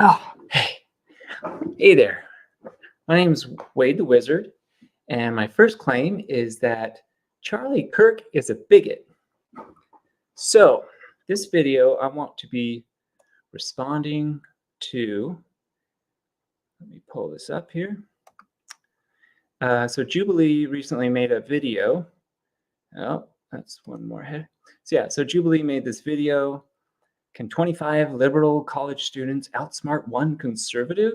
Oh, hey there. My name's Wade the Wizard, and my first claim is that Charlie Kirk is a bigot. So, this video, I want to be responding to. Let me pull this up here. So, Jubilee recently made a video. Oh, that's one more ahead. So Jubilee made this video. Can 25 liberal college students outsmart one conservative?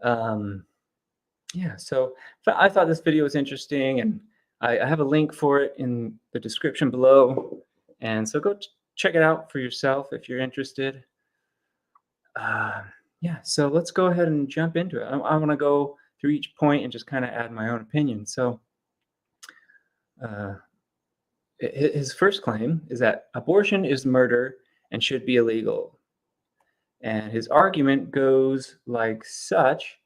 So I thought this video was interesting, and I have a link for it in the description below. And so go check it out for yourself if you're interested. So let's go ahead and jump into it. I want to go through each point and just kind of add my own opinion. So his first claim is that abortion is murder and should be illegal. And his argument goes like such.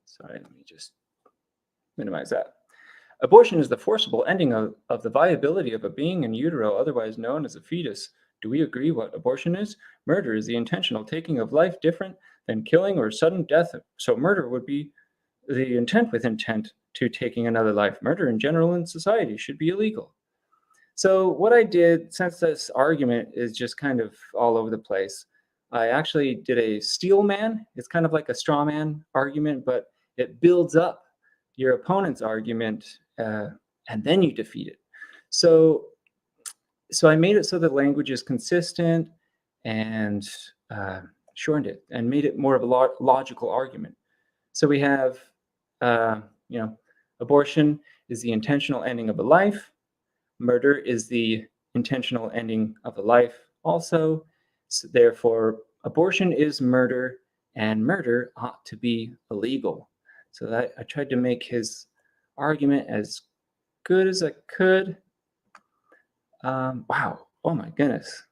Sorry, let me just minimize that. Abortion is the forcible ending of the viability of a being in utero, otherwise known as a fetus. Do we agree what abortion is? Murder is the intentional taking of life, different than killing or sudden death. So murder would be the intent with intent to taking another life. Murder in general in society should be illegal. So what I did, since this argument is just kind of all over the place, I actually did a steel man. It's kind of like a straw man argument, but it builds up your opponent's argument and then you defeat it. So I made it so the language is consistent and shortened it and made it more of a logical argument. So we have, abortion is the intentional ending of a life. Murder is the intentional ending of a life also. So therefore, abortion is murder, and murder ought to be illegal. So that I tried to make his argument as good as I could. Wow. Oh my goodness.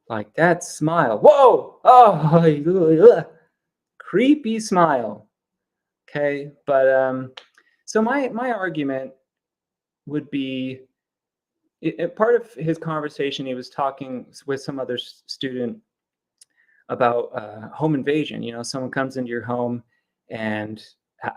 Like that smile. Whoa! Oh, creepy smile. Okay, but so my argument would be, part of his conversation, he was talking with some other student about home invasion. You know, someone comes into your home and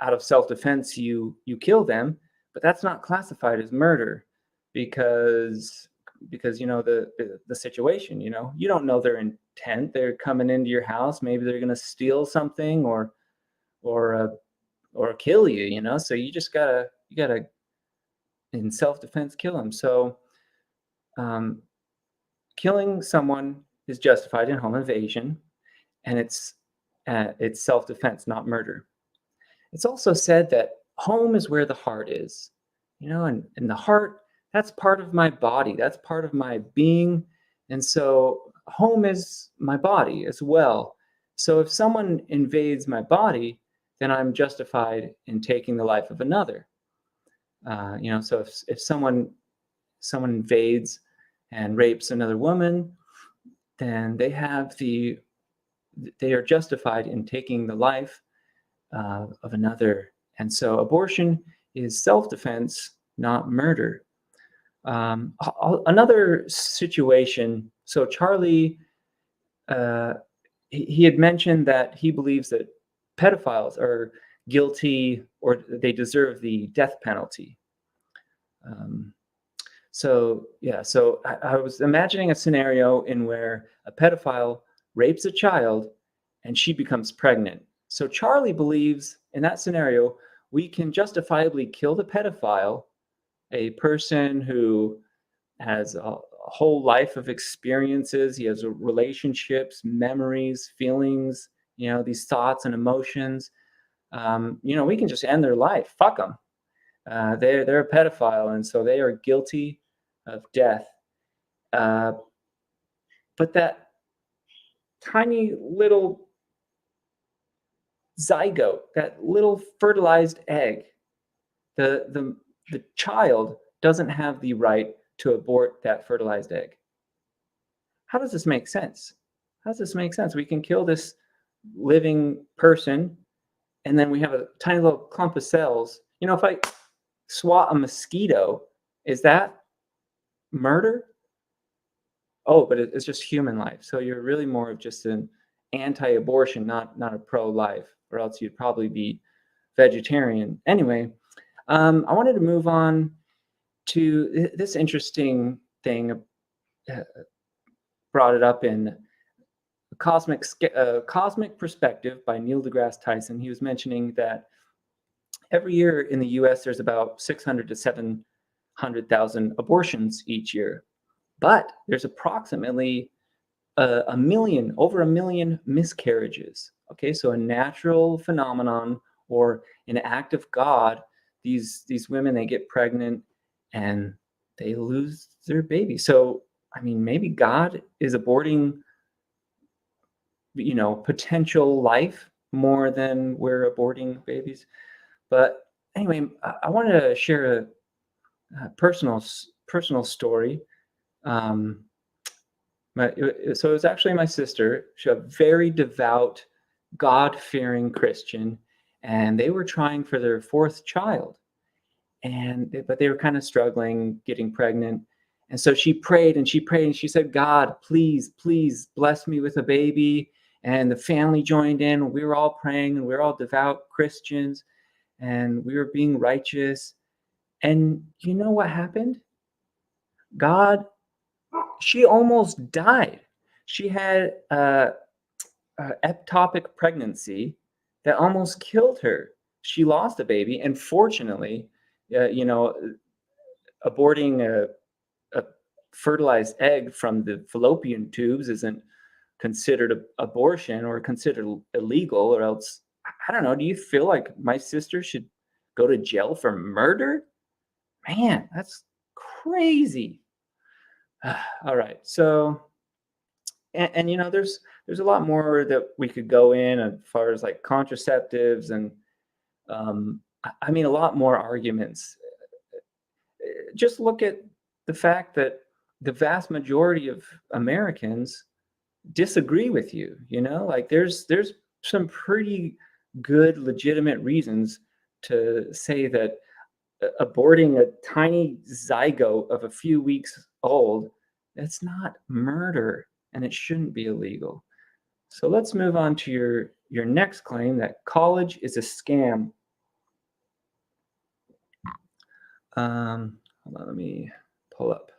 out of self-defense, you kill them, but that's not classified as murder because you know the situation. You know, you don't know their intent. They're coming into your house. Maybe they're going to steal something or kill you. You know, so you gotta in self-defense kill them. So killing someone is justified in home invasion, and it's self-defense, not murder. It's also said that home is where the heart is, you know, and the heart, that's part of my body, that's part of my being, and so home is my body as well. So if someone invades my body, then I'm justified in taking the life of another. So if someone invades and rapes another woman, then they are justified in taking the life of another. And so abortion is self-defense, not murder. Another situation, so Charlie, he had mentioned that he believes that pedophiles are guilty or they deserve the death penalty. So I was imagining a scenario in where a pedophile rapes a child and she becomes pregnant. So Charlie believes in that scenario, we can justifiably kill the pedophile, a person who has a whole life of experiences. He has relationships, memories, feelings, you know, these thoughts and emotions. We can just end their life. Fuck them. They're a pedophile, and so they are guilty of death. But that tiny little zygote, that little fertilized egg, the child doesn't have the right to abort that fertilized egg. How does this make sense? How does this make sense? We can kill this living person, and then we have a tiny little clump of cells. You know, if I swat a mosquito, is that murder? Oh, but it's just human life. So you're really more of just an anti-abortion, not a pro-life, or else you'd probably be vegetarian. Anyway, I wanted to move on to this interesting thing. Brought it up in Cosmic Perspective by Neil deGrasse Tyson. He was mentioning that every year in the U.S. there's about 600 to 700,000 abortions each year, but there's approximately over a million miscarriages. Okay, so a natural phenomenon or an act of God. These women, they get pregnant and they lose their baby. So I mean, maybe God is aborting, potential life more than we're aborting babies. But anyway, I wanted to share a personal story. Um, so it was actually my sister. She's a very devout, God-fearing Christian, and they were trying for their fourth child, but they were kind of struggling getting pregnant. And so she prayed and she prayed and she said, God, please, please bless me with a baby. And the family joined in. We were all praying and we were all devout Christians and we were being righteous. And you know what happened? She almost died. She had a ectopic pregnancy that almost killed her. She lost a baby. And fortunately, aborting a fertilized egg from the fallopian tubes isn't considered abortion or considered illegal, or else, I don't know. Do you feel like my sister should go to jail for murder? Man, that's crazy. All right. So, and there's a lot more that we could go in as far as like contraceptives and I mean a lot more arguments. Just look at the fact that the vast majority of Americans disagree with you. Like there's some pretty good legitimate reasons to say that aborting a tiny zygote of a few weeks old, that's not murder and it shouldn't be illegal. So let's move on to your next claim, that college is a scam. Hold on, let me pull up.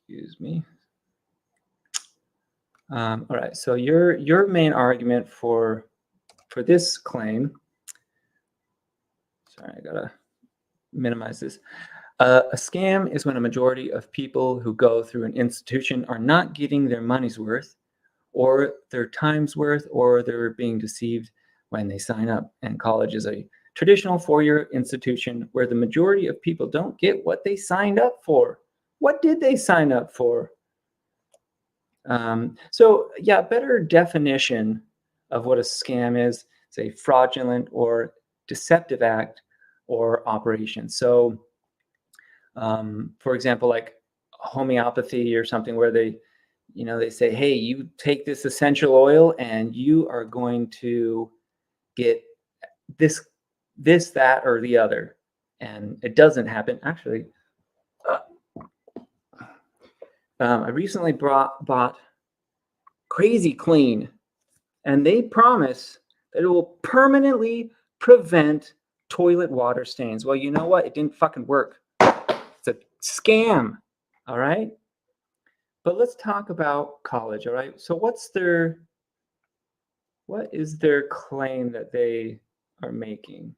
Excuse me. All right, so your main argument for this claim, sorry, I gotta minimize this. A scam is when a majority of people who go through an institution are not getting their money's worth or their time's worth, or they're being deceived when they sign up. And college is a traditional four-year institution where the majority of people don't get what they signed up for. What did they sign up for? So yeah, better definition of what a scam is, say fraudulent or deceptive act or operation. So for example, like homeopathy or something where they say, hey, you take this essential oil and you are going to get this, that, or the other. And it doesn't happen. Actually, I recently bought Crazy Clean, and they promise that it will permanently prevent toilet water stains. Well, you know what? It didn't fucking work. It's a scam. All right. But let's talk about college. All right. So what is their claim that they are making?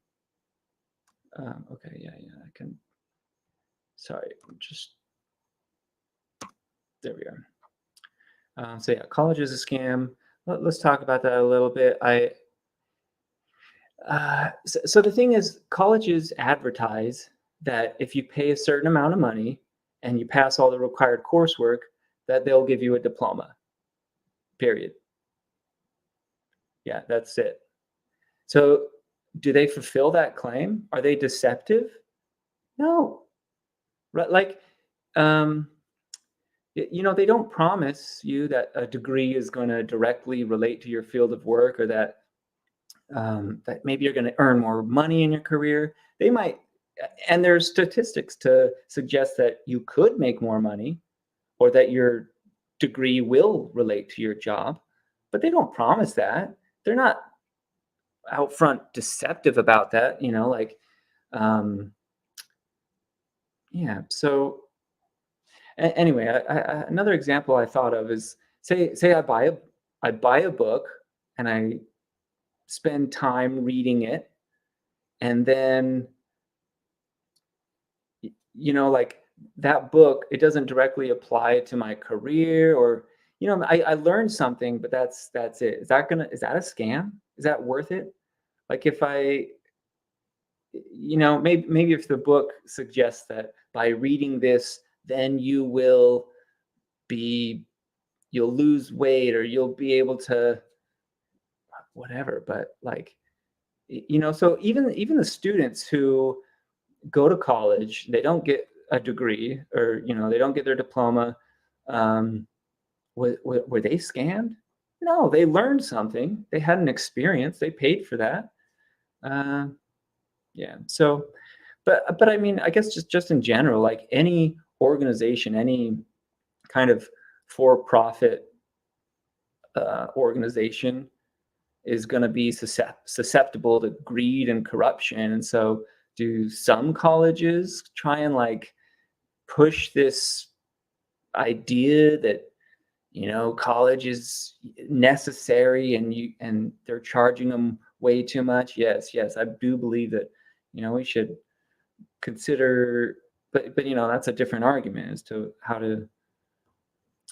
Okay. Yeah. I can. Sorry. There we are. So yeah, college is a scam. Let's talk about that a little bit. So the thing is, colleges advertise that if you pay a certain amount of money and you pass all the required coursework, that they'll give you a diploma. Period. Yeah, that's it. So do they fulfill that claim? Are they deceptive? No. Right? Like, they don't promise you that a degree is going to directly relate to your field of work, or that maybe you're going to earn more money in your career. They might and there's statistics to suggest that you could make more money or that your degree will relate to your job, but they don't promise that. They're not out front deceptive about that, like, yeah. So anyway, another example I thought of is, say I buy a book and I spend time reading it, and then like, that book, it doesn't directly apply to my career, or I learned something, but that's it. Is that a scam? Is that worth it? Like, if maybe if the book suggests that by reading this, then you'll lose weight, or you'll be able to whatever, but like, so even the students who go to college, they don't get a degree, or they don't get their diploma. Were they scammed? No, they learned something. They had an experience. They paid for that. Yeah. So, but I mean, I guess just in general, like, any organization, any kind of for-profit organization is going to be susceptible to greed and corruption. And so, do some colleges try and like push this idea that college is necessary, and they're charging them way too much? Yes, I do believe that we should consider, but that's a different argument as to how to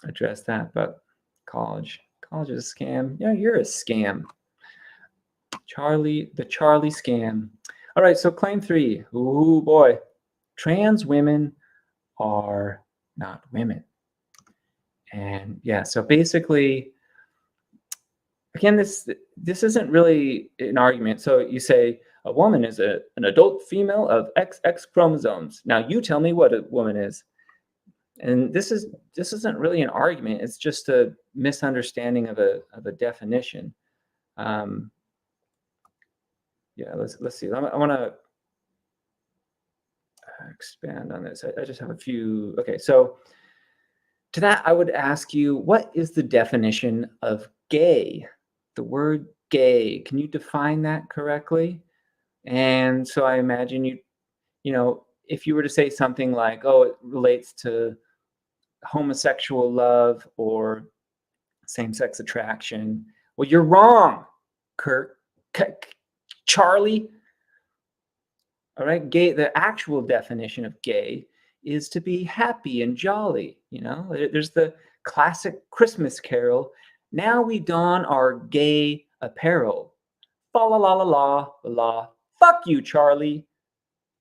address that. But college is a scam. Yeah, you're a scam, Charlie. The Charlie scam. All right, so claim 3. Ooh boy, trans women are not women. And yeah, so basically, again, this isn't really an argument. So you say a woman is an adult female of XX chromosomes. Now you tell me what a woman is. And this isn't really an argument. It's just a misunderstanding of a definition. Yeah, let's see. I want to expand on this. I just have a few. Okay, so to that, I would ask you, what is the definition of gay? The word gay, can you define that correctly? And so I imagine if you were to say something like, oh, it relates to homosexual love or same-sex attraction, well, you're wrong, Kirk. Charlie. All right, gay, the actual definition of gay is to be happy and jolly. There's the classic Christmas carol, now we don our gay apparel. Fa la la la la la. Fuck you, Charlie.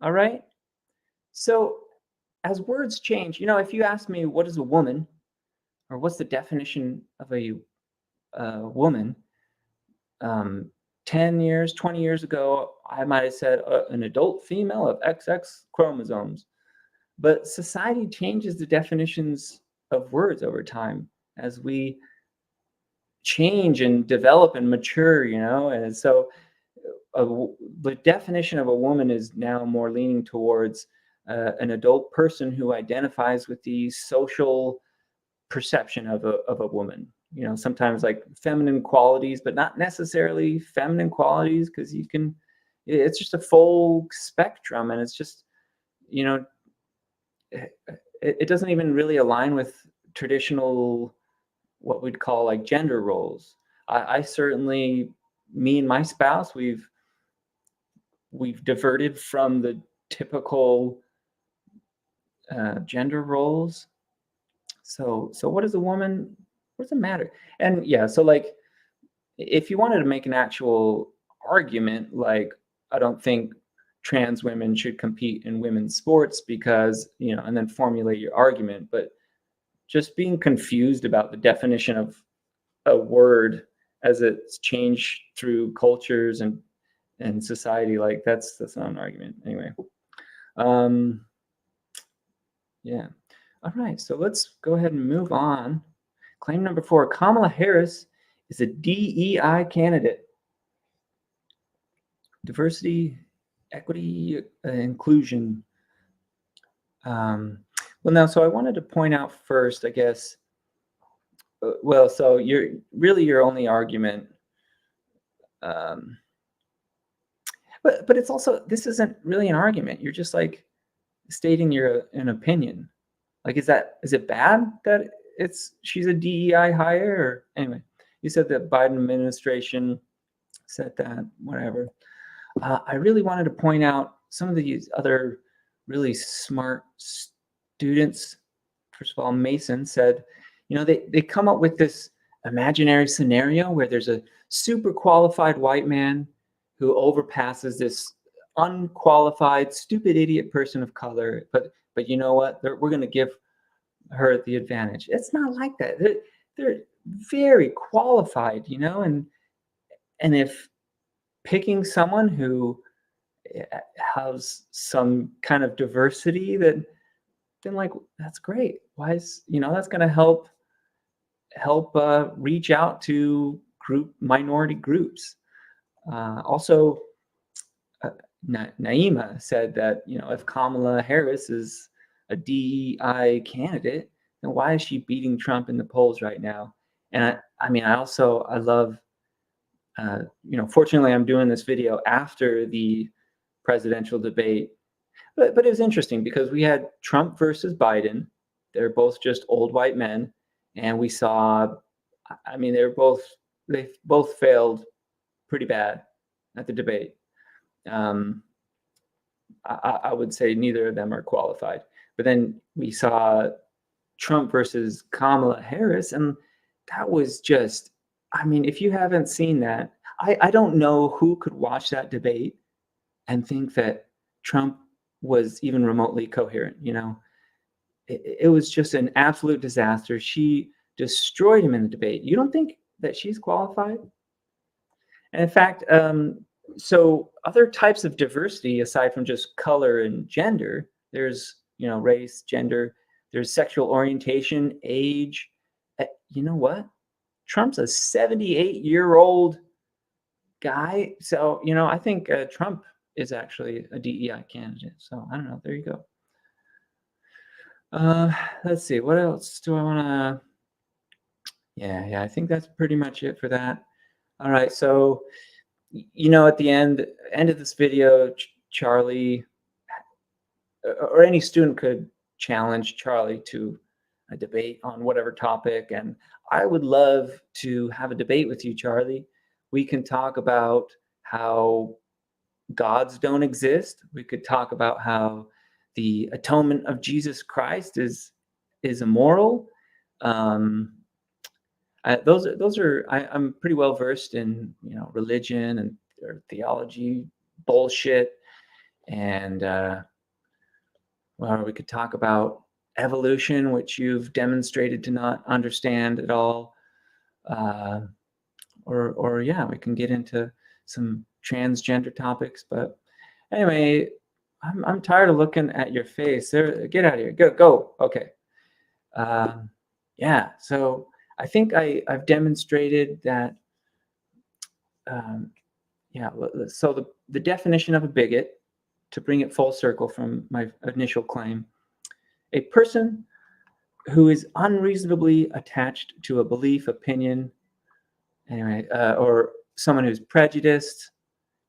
All right. So as words change, if you ask me what is a woman, or what's the definition of a woman, 10 years, 20 years ago, I might have said an adult female of XX chromosomes. But society changes the definitions of words over time as we change and develop and mature, and so the definition of a woman is now more leaning towards an adult person who identifies with the social perception of a woman. Sometimes like feminine qualities, but not necessarily feminine qualities, because it's just a full spectrum, and it's just, it doesn't even really align with traditional, what we'd call like gender roles. I certainly, me and my spouse, we've diverted from the typical gender roles. So what is a woman? What does it matter? And yeah, so like, if you wanted to make an actual argument, like, I don't think trans women should compete in women's sports because, and then formulate your argument. But just being confused about the definition of a word as it's changed through cultures and society, like, that's not an argument anyway. Yeah. All right, so let's go ahead and move on. Claim number 4, Kamala Harris is a DEI candidate. Diversity, equity, inclusion. Well, now, so I wanted to point out first, I guess, well, so your only argument, um, but it's also, this isn't really an argument. You're just like stating an opinion. Like, is it bad that she's a DEI hire? Or anyway, you said that Biden administration said that, whatever. I really wanted to point out some of these other really smart students. First of all, Mason said, they come up with this imaginary scenario where there's a super qualified white man who overpasses this unqualified, stupid idiot person of color. But you know what? We're going to give her the advantage. It's not like that. They're very qualified, and if picking someone who has some kind of diversity, then like, that's great. Why is, that's going to help reach out to minority groups. Also, Naima said that, if Kamala Harris is a DEI candidate, then why is she beating Trump in the polls right now? And I love, fortunately, I'm doing this video after the presidential debate, but it was interesting because we had Trump versus Biden. They're both just old white men, and we saw, they both failed pretty bad at the debate. I would say neither of them are qualified. But then we saw Trump versus Kamala Harris, and that was just, if you haven't seen that, I don't know who could watch that debate and think that Trump was even remotely coherent. It was just an absolute disaster. She destroyed him in the debate. You don't think that she's qualified? And in fact, so other types of diversity, aside from just color and gender, there's, race, gender, there's sexual orientation, age. You know what? Trump's a 78-year-old guy. So, I think Trump is actually a DEI candidate. So I don't know. There you go. Let's see. What else do I want to? Yeah. I think that's pretty much it for that. All right. So, at the end of this video, Charlie, or any student could challenge Charlie to a debate on whatever topic. And I would love to have a debate with you, Charlie. We can talk about how gods don't exist. We could talk about how the atonement of Jesus Christ is immoral. I'm pretty well versed in religion and theology bullshit, and we could talk about evolution, which you've demonstrated to not understand at all. Or we can get into some transgender topics. But anyway, I'm tired of looking at your face. There, get out of here. Go. Okay. So I think I've demonstrated that. So the definition of a bigot, to bring it full circle from my initial claim, a person who is unreasonably attached to a belief, opinion, or someone who's prejudiced,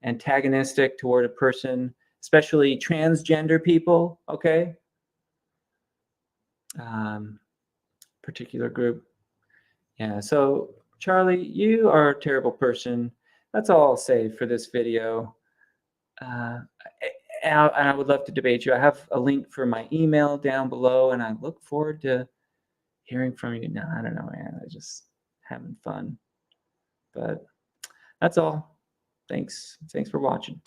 antagonistic toward a person, especially transgender people, okay? Particular group. Yeah, so Charlie, you are a terrible person. That's all I'll say for this video. And I would love to debate you. I have a link for my email down below, and I look forward to hearing from you. No, I don't know, man. I'm just having fun. But that's all. Thanks for watching.